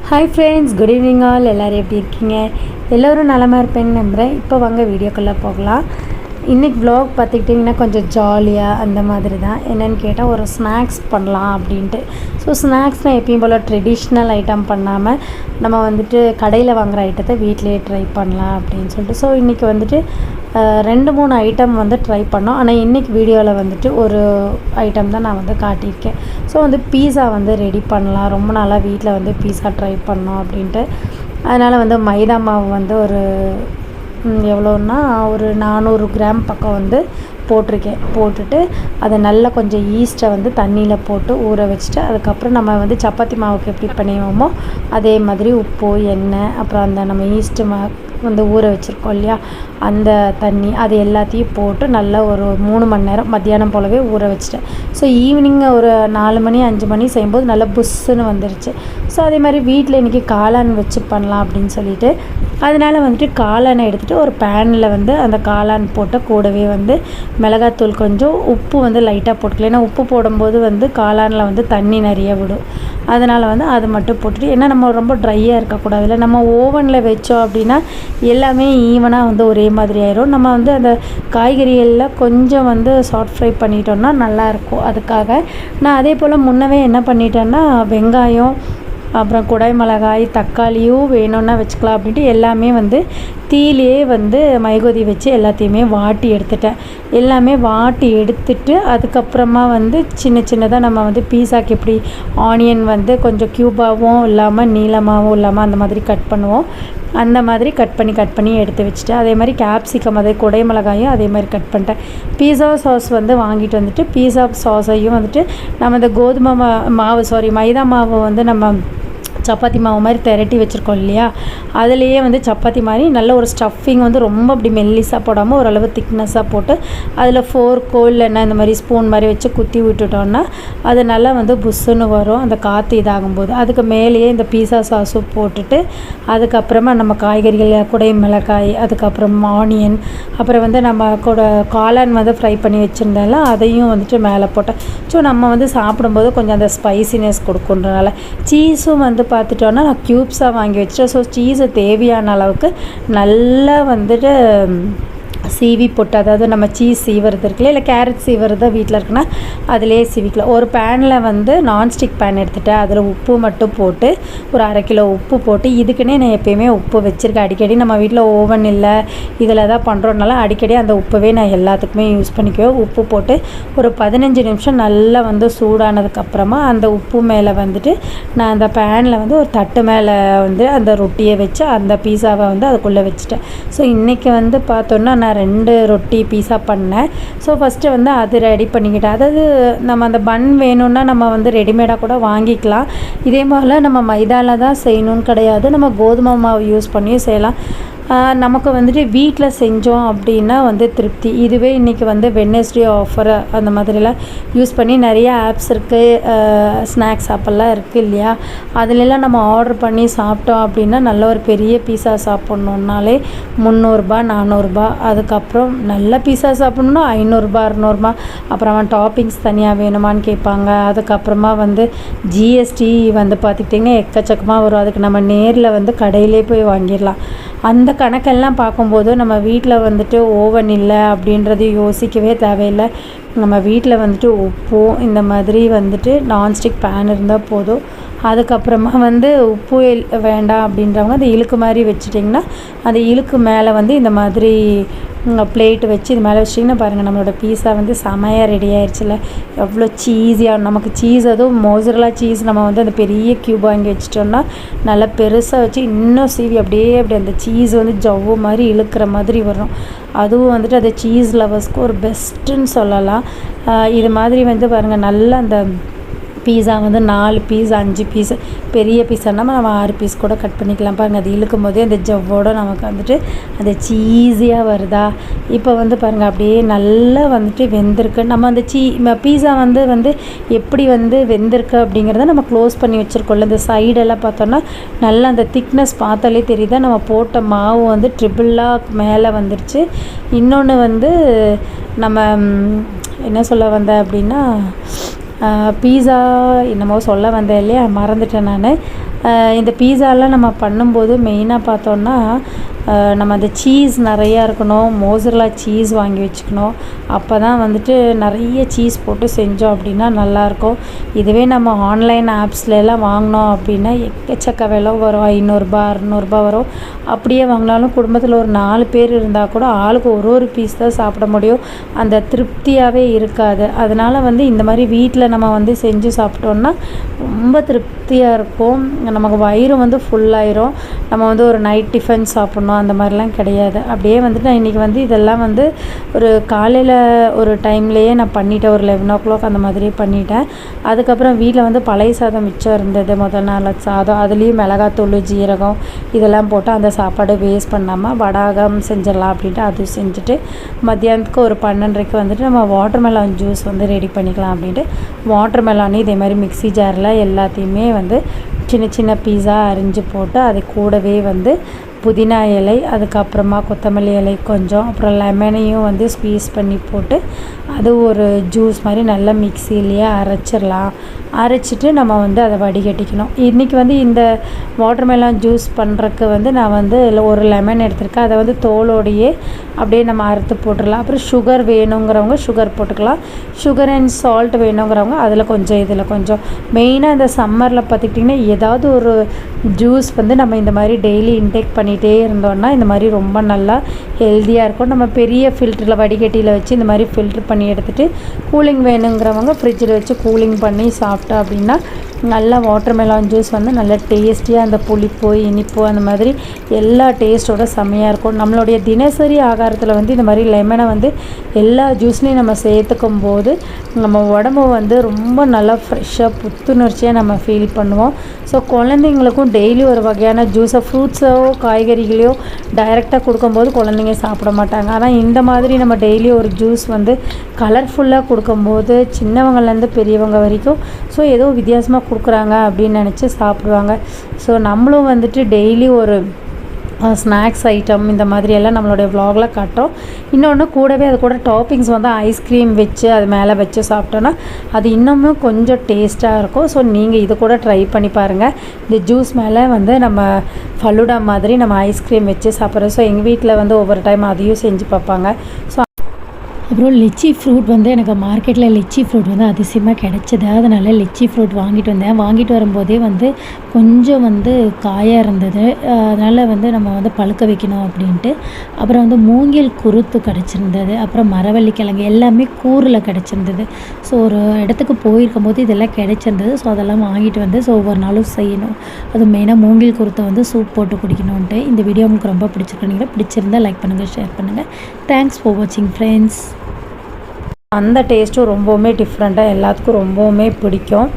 Hi friends, good evening all. எல்லோரும் எப்படி இருக்கீங்க? எல்லோரும் நலமாக இருப்பேன்னு நம்புகிறேன். இப்போ வாங்க வீடியோக்குள்ளே போகலாம். இன்றைக்கி வ்ளாக் பார்த்துக்கிட்டிங்கன்னா கொஞ்சம் ஜாலியாக அந்த மாதிரி தான். என்னென்னு கேட்டால் ஒரு ஸ்நாக்ஸ் பண்ணலாம் அப்படின்ட்டு. ஸோ ஸ்நாக்ஸ்னால் எப்பயும் போல் ட்ரெடிஷ்னல் ஐட்டம் பண்ணாமல் நம்ம வந்துட்டு கடையில் வாங்குகிற ஐட்டத்தை வீட்டிலேயே ட்ரை பண்ணலாம் அப்படின்னு சொல்லிட்டு. ஸோ இன்றைக்கி வந்துட்டு 2-3 ஐட்டம் வந்து ட்ரை பண்ணோம். ஆனால் இன்றைக்கி வீடியோவில் வந்துட்டு ஒரு ஐட்டம் தான் நான் வந்து காட்டியிருக்கேன். ஸோ வந்து பீஸா வந்து ரெடி பண்ணலாம். ரொம்ப நாளாக வீட்டில் வந்து பீஸா ட்ரை பண்ணோம் அப்படின்ட்டு. அதனால் வந்து மைதா மாவு வந்து ஒரு எவ்வளோன்னா ஒரு 400 கிராம் பக்கம் வந்து போட்டுட்டு அதை நல்லா கொஞ்சம் ஈஸ்ட்டை வந்து தண்ணியில் போட்டு ஊற வச்சுட்டு, அதுக்கப்புறம் நம்ம வந்து சப்பாத்தி மாவுக்கு எப்படி பண்ணுவோமோ அதே மாதிரி உப்பு, எண்ணெய், அப்புறம் அந்த நம்ம ஈஸ்ட்டு வந்து ஊற வச்சுருக்கோம் இல்லையா, அந்த தண்ணி அது எல்லாத்தையும் போட்டு நல்லா ஒரு 3 மணி நேரம் மத்தியானம் போலவே ஊற வச்சுட்டேன். ஸோ ஈவினிங் ஒரு 4 மணி 5 மணி செய்யும்போது நல்லா புஷ்ஷுன்னு வந்துருச்சு. ஸோ அதே மாதிரி வீட்டில் இன்றைக்கி காளான் வச்சு பண்ணலாம் அப்படின்னு சொல்லிட்டு, அதனால் வந்துட்டு காளானை எடுத்துகிட்டு ஒரு பேனில் வந்து அந்த காளான் போட்டு கூடவே வந்து மிளகாத்தூள் கொஞ்சம், உப்பு வந்து லைட்டாக போட்டுக்கலாம். ஏன்னா உப்பு போடும்போது வந்து காளானில் வந்து தண்ணி நிறைய விடும். அதனால் வந்து அது மட்டும் போட்டுட்டு, ஏன்னா நம்ம ரொம்ப ட்ரையாக இருக்கக்கூடாதுல்ல. நம்ம ஓவனில் வச்சோம் அப்படின்னா எல்லாமே ஈவனாக வந்து ஒரே மாதிரி ஆயிரும். நம்ம வந்து அந்த காய்கறிகளில் கொஞ்சம் வந்து ஷார்ட் ஃப்ரை பண்ணிட்டோம்னா நல்லாயிருக்கும். அதுக்காக நான் அதே போல் முன்னவே என்ன பண்ணிட்டேன்னா, வெங்காயம், அப்புறம் குடை மிளகாய், தக்காளியும் வேணும்னா வச்சுக்கலாம் அப்படின்ட்டு எல்லாமே வந்து தீயிலே வந்து மைகோதி வச்சு எல்லாத்தையுமே வாட்டி எடுத்துட்டேன். எல்லாமே வாட்டி எடுத்துட்டு அதுக்கப்புறமா வந்து சின்ன சின்னதாக நம்ம வந்து பீஸாக்கு எப்படி ஆனியன் வந்து கொஞ்சம் க்யூபாகவும் இல்லாமல் நீளமாகவும் இல்லாமல் அந்த மாதிரி கட் பண்ணுவோம், அந்த மாதிரி கட் பண்ணி எடுத்து வச்சுட்டு, அதே மாதிரி கேப்சிகம், அதே குடை மிளகாயும் அதே மாதிரி கட் பண்ணிட்டேன். பீஸா சாஸ் வந்து வாங்கிட்டு வந்துட்டு பீஸா சாஸையும் வந்துட்டு நம்ம இந்த கோதுமை மைதா மாவு வந்து நம்ம சப்பாத்தி மாவு மாதிரி திரட்டி வச்சுருக்கோம் இல்லையா, அதுலேயே வந்து சப்பாத்தி மாதிரி நல்ல ஒரு ஸ்டஃபிங் வந்து ரொம்ப அப்படி மெல்லிஸாக போடாமல் ஓரளவு திக்னஸாக போட்டு அதில் ஃபோர்க்கோ இல்லைன்னா இந்த மாதிரி ஸ்பூன் மாதிரி வச்சு குத்தி விட்டுட்டோன்னா அது நல்லா வந்து புஷ்ஷுன்னு வரும் அந்த காற்று இதாகும்போது. அதுக்கு மேலேயே இந்த பீஸா சாஸும் போட்டுட்டு, அதுக்கப்புறமா நம்ம காய்கறிகள் குடை மிளகாய், அதுக்கப்புறம் ஆனியன், அப்புறம் வந்து நம்ம கூட காளான் வந்து ஃப்ரை பண்ணி வச்சுருந்தால அதையும் வந்துட்டு மேலே போட்டேன். ஸோ நம்ம வந்து சாப்பிடும்போது கொஞ்சம் அந்த ஸ்பைசினஸ் கொடுக்குன்றனால. சீஸும் வந்து பார்த்துட்டோன்னா நான் க்யூப்ஸாக வாங்கி வச்சுட்டேன். ஸோ சீஸை தேவையான அளவுக்கு நல்லா வந்துட்டு சீவி போட்டு, அதாவது நம்ம சீஸ் சீவறது இருக்குல்ல, இல்லை கேரட் சீவறது வீட்டில் இருக்குன்னா அதிலே சீவிக்கலாம். ஒரு பேனில் வந்து நான்ஸ்டிக் பேன் எடுத்துகிட்டேன். அதில் உப்பு மட்டும் போட்டு ஒரு 1/2 கிலோ உப்பு போட்டு, இதுக்குன்னே நான் எப்போயுமே உப்பு வச்சுருக்கேன். அடிக்கடி நம்ம வீட்டில் ஓவன் இல்லை, இதில் தான் பண்ணுறோன்னால அடிக்கடி அந்த உப்பவே நான் எல்லாத்துக்குமே யூஸ் பண்ணிக்குவேன். உப்பு போட்டு ஒரு 15 நிமிஷம் நல்லா வந்து சூடானதுக்கப்புறமா அந்த உப்பு மேலே வந்துட்டு நான் அந்த பேனில் வந்து ஒரு தட்டு மேலே வந்து அந்த ரொட்டியை வச்சு அந்த பீஸாவை வந்து அதுக்குள்ளே வச்சுட்டேன். ஸோ இன்றைக்கி வந்து பார்த்தோன்னா நான் 2 ரொட்டி பீஸா பண்ணேன். ஸோ ஃபஸ்ட்டு வந்து அது ரெடி பண்ணிக்கிட்டேன். அதாவது நம்ம அந்த பன் வேணும்னா நம்ம வந்து ரெடிமேடாக கூட வாங்கிக்கலாம். இதே மாதிரிலாம் நம்ம மைதாவில் தான் செய்யணும்னு கிடையாது, நம்ம கோதுமை மாவு யூஸ் பண்ணியும் செய்யலாம். நமக்கு வந்துட்டு வீட்டில் செஞ்சோம் அப்படின்னா வந்து திருப்தி. இதுவே இன்றைக்கி வந்து வெட்னஸ்டே ஆஃபர் அந்த மாதிரிலாம் யூஸ் பண்ணி நிறைய ஆப்ஸ் இருக்குது, ஸ்நாக்ஸ் ஆப்பெல்லாம் இருக்குது இல்லையா, அதிலெல்லாம் நம்ம ஆர்டர் பண்ணி சாப்பிட்டோம் அப்படின்னா நல்ல ஒரு பெரிய பீஸா சாப்பிட்ணுன்னாலே 300 400. அதுக்கப்புறம் நல்ல பீஸா சாப்பிட்ணுன்னா 500 600. அப்புறமா டாப்பிங்ஸ் தனியாக வேணுமான்னு கேட்பாங்க. அதுக்கப்புறமா வந்து ஜிஎஸ்டி வந்து பார்த்துக்கிட்டிங்கன்னா எக்கச்சக்கமாக வரும். அதுக்கு நம்ம நேரில் வந்து கடையிலே போய் வாங்கிடலாம். அந்த கணக்கெல்லாம் பார்க்கும்போது நம்ம வீட்டில் வந்துட்டு ஓவன் இல்லை அப்படின்றது யோசிக்கவே தேவையில்லை. நம்ம வீட்டில் வந்துட்டு உப்பு இந்த மாதிரி வந்துட்டு நான்ஸ்டிக் பேன் இருந்தால் போதும். அதுக்கப்புறமா வந்து உப்பு வேண்டாம் அப்படின்றவங்க அந்த இழுக்கு மாதிரி வச்சுட்டிங்கன்னா அந்த இழுக்கு மேலே வந்து இந்த மாதிரி பிளேட்டு வச்சு இது மேலே வச்சிட்டிங்கன்னா பாருங்கள், நம்மளோட பீஸா வந்து செமையாக ரெடி ஆயிடுச்சுல. எவ்வளோ சீஸியாக நமக்கு சீஸ், அதுவும் மோசரலா சீஸ் நம்ம வந்து அந்த பெரிய க்யூப் வாங்கி வச்சிட்டோம்னா நல்லா பெருசாக வச்சு இன்னும் சீவி அப்படியே அந்த சீஸ் வந்து ஜவ்வு மாதிரி இழுக்கிற மாதிரி வரும். அதுவும் வந்துட்டு அது சீஸ் லவர்ஸ்க்கு ஒரு பெஸ்ட்டுன்னு சொல்லலாம். இது மாதிரி வந்து பாருங்கள், நல்லா அந்த பீஸா வந்து 4 பீஸ் 5 பீஸ், பெரிய பீஸானா நம்ம 6 பீஸ் கூட கட் பண்ணிக்கலாம். பாருங்கள், அது இழுக்கும் போதே அந்த ஜவ்வோடு நமக்கு வந்துட்டு அது சீஸியாக வருதா. இப்போ வந்து பாருங்கள் அப்படியே நல்லா வந்துட்டு வெந்திருக்கு. நம்ம அந்த பீஸா வந்து எப்படி வந்து வெந்திருக்கு அப்படிங்கிறத நம்ம க்ளோஸ் பண்ணி வச்சுருக்கோம்ல. இந்த சைடெல்லாம் பார்த்தோன்னா நல்லா அந்த திக்னஸ் பார்த்தாலே தெரியுதா, நம்ம போட்ட மாவு வந்து ட்ரிபிளாக மேலே வந்துருச்சு. இன்னொன்று வந்து நம்ம என்ன சொல்ல வந்தேன் அப்படின்னா, பீஸா என்னமோ சொல்ல வந்தேன் இல்லையா, மறந்துட்டேன் நான். இந்த பீஸாலாம் நம்ம பண்ணும்போது மெயினாக பார்த்தோன்னா நம்ம அந்த சீஸ் நிறையா இருக்கணும், மோசரலா சீஸ் வாங்கி வச்சுக்கணும். அப்போ தான் வந்துட்டு நிறைய சீஸ் போட்டு செஞ்சோம் அப்படின்னா நல்லாயிருக்கும். இதுவே நம்ம ஆன்லைன் ஆப்ஸ்லலாம் வாங்கினோம் அப்படின்னா எக்கச்சக்க விலை வரும், 500 600 வரும். அப்படியே வாங்கினாலும் குடும்பத்தில் ஒரு 4 பேர் இருந்தால் கூட ஆளுக்கு ஒரு பீஸ் தான் சாப்பிட முடியும். அந்த திருப்தியாகவே இருக்காது. அதனால் இந்த மாதிரி வீட்டில் நம்ம செஞ்சு சாப்பிட்டோன்னா ரொம்ப திருப்தியாக இருக்கும். நமக்கு வயிறு ஃபுல்லாயிரும். நம்ம ஒரு நைட் டிஃபன் சாப்பிட்ணும் அந்த மாதிரிலாம் கிடையாது. அப்படியே நான் இன்றைக்கி இதெல்லாம் ஒரு காலையில் ஒரு டைம்லேயே நான் பண்ணிட்டேன். ஒரு 11 o'clock அந்த மாதிரி பண்ணிட்டேன். அதுக்கப்புறம் வீட்டில் பழைய சாதம் மிச்சம் இருந்தது, முதல் நாள் சாதம். அதுலேயும் மிளகாத்தூள், ஜீரகம் இதெல்லாம் போட்டு அந்த சாப்பாடு வேஸ்ட் பண்ணாமல் வடாகம் செஞ்சிடலாம் அப்படின்ட்டு அது செஞ்சுட்டு மத்தியானத்துக்கு ஒரு 12:30க்கு நம்ம வாட்டர்மெலான் ஜூஸ் ரெடி பண்ணிக்கலாம் அப்படின்ட்டு வாட்டர் மெலானே இதே மாதிரி மிக்ஸி ஜாரில் எல்லாத்தையுமே சின்ன சின்ன பீஸா அரிஞ்சு போட்டு அது கூடவே புதினா இலை, அதுக்கப்புறமா கொத்தமல்லி இலை கொஞ்சம், அப்புறம் லெமனையும் ஸ்க்வீஸ் பண்ணி போட்டு அது ஒரு ஜூஸ் மாதிரி நல்லா மிக்சிலேயே அரைச்சிடலாம். அரைச்சிட்டு நம்ம அதை வடிகட்டிக்கணும். இன்றைக்கி இந்த வாட்டர்மெலான் ஜூஸ் பண்ணுறக்கு நான் ஒரு லெமன் எடுத்திருக்கேன். அதை தோலோடையே அப்படியே நம்ம அறுத்து போட்டுடலாம். அப்புறம் சுகர் வேணுங்கிறவங்க சுகர் போட்டுக்கலாம். சுகர் அண்ட் சால்ட் வேணுங்கிறவங்க அதில் கொஞ்சம் இதில் கொஞ்சம். மெயினாக இந்த சம்மரில் பார்த்துக்கிட்டிங்கன்னா ஏதாவது ஒரு ஜூஸ் நம்ம இந்த மாதிரி டெய்லி இன்டேக் பண்ணிகிட்டே இருந்தோம்னா இந்த மாதிரி ரொம்ப நல்லா ஹெல்த்தியாக இருக்கும். நம்ம பெரிய ஃபில்டரில் வடிகட்டியில் வச்சு இந்த மாதிரி ஃபில்ட்ரு பண்ணி எடுத்துகிட்டு கூலிங் வேணுங்கிறவங்க ஃப்ரிட்ஜில் வச்சு கூலிங் பண்ணி சாப்பிட்டோம் அப்படின்னா நல்லா வாட்டர்மெலான் ஜூஸ் நல்லா டேஸ்டியாக அந்த புளிப்பு, இனிப்பு அந்த மாதிரி எல்லா டேஸ்ட்டோட செம்மையாக இருக்கும். நம்மளுடைய தினசரி ஆகாரத்தில் இந்த மாதிரி லெமனை எல்லா ஜூஸ்லேயும் நம்ம சேர்த்துக்கும் போது நம்ம உடம்பு ரொம்ப நல்லா ஃப்ரெஷ்ஷாக புத்துணர்ச்சியாக நம்ம ஃபீல் பண்ணுவோம். ஸோ குழந்தைங்களுக்கும் டெய்லி ஒரு வகையான ஜூஸை ஃப்ரூட்ஸோ காய்கறிகளையோ டைரெக்டாக கொடுக்கும்போது குழந்தைங்க சாப்பிட மாட்டாங்க. ஆனால் இந்த மாதிரி நம்ம டெய்லி ஒரு ஜூஸ் கலர்ஃபுல்லாக கொடுக்கும்போது சின்னவங்கலேருந்து பெரியவங்க வரைக்கும் ஸோ ஏதோ வித்தியாசமாக கொடுக்குறாங்க அப்படின்னு நினச்சி சாப்பிடுவாங்க. ஸோ நம்மளும் டெய்லி ஒரு ஸ்நாக்ஸ் ஐட்டம் இந்த மாதிரியெல்லாம் நம்மளுடைய விலாகில் காட்டுறோம். இன்னொன்று கூடவே அது கூட டாப்பிங்ஸ் ஐஸ்கிரீம் வச்சு அது மேலே வச்சு சாப்பிட்டோன்னா அது இன்னமும் கொஞ்சம் டேஸ்ட்டாக இருக்கும். ஸோ நீங்கள் இது கூட ட்ரை பண்ணி பாருங்கள். இந்த ஜூஸ் மேலே நம்ம ஃபலூடா மாதிரி நம்ம ஐஸ்கிரீம் வச்சு சாப்பிட்றோம். ஸோ எங்கள் வீட்டில் ஒவ்வொரு டைம் அதையும் செஞ்சு பார்ப்பாங்க. ஸோ அப்புறம் லிச்சி ஃப்ரூட் எனக்கு மார்க்கெட்டில் லிச்சி ஃப்ரூட் அதிசயமாக கிடச்சிது. அதனால் லிச்சி ஃப்ரூட் வாங்கிட்டு வந்தேன். வாங்கிட்டு வரும்போதே கொஞ்சம் காயாக இருந்தது. அதனால் நம்ம பழுக்க வைக்கணும் அப்படின்ட்டு. அப்புறம் மூங்கில் குருத்து கிடச்சிருந்தது. அப்புறம் மரவள்ளி கிழங்கு எல்லாமே கூரில் கிடச்சிருந்தது. ஸோ ஒரு இடத்துக்கு போயிருக்கும்போது இதெல்லாம் கிடச்சிருந்தது. ஸோ அதெல்லாம் வாங்கிட்டு ஸோ ஒவ்வொரு நாளும் செய்யணும். அது மெயினாக மூங்கில் குருத்தை சூப் போட்டு குடிக்கணுன்ட்டு. இந்த வீடியோ உங்களுக்கு ரொம்ப பிடிச்சிருக்கீங்களா? பிடிச்சிருந்தால் லைக் பண்ணுங்கள், ஷேர் பண்ணுங்கள். தேங்க்ஸ் ஃபார் வாட்சிங் ஃப்ரெண்ட்ஸ். அந்த டேஸ்ட்டும் ரொம்பவுமே டிஃப்ரெண்ட்டாக எல்லாத்துக்கும் ரொம்பவுமே பிடிக்கும்.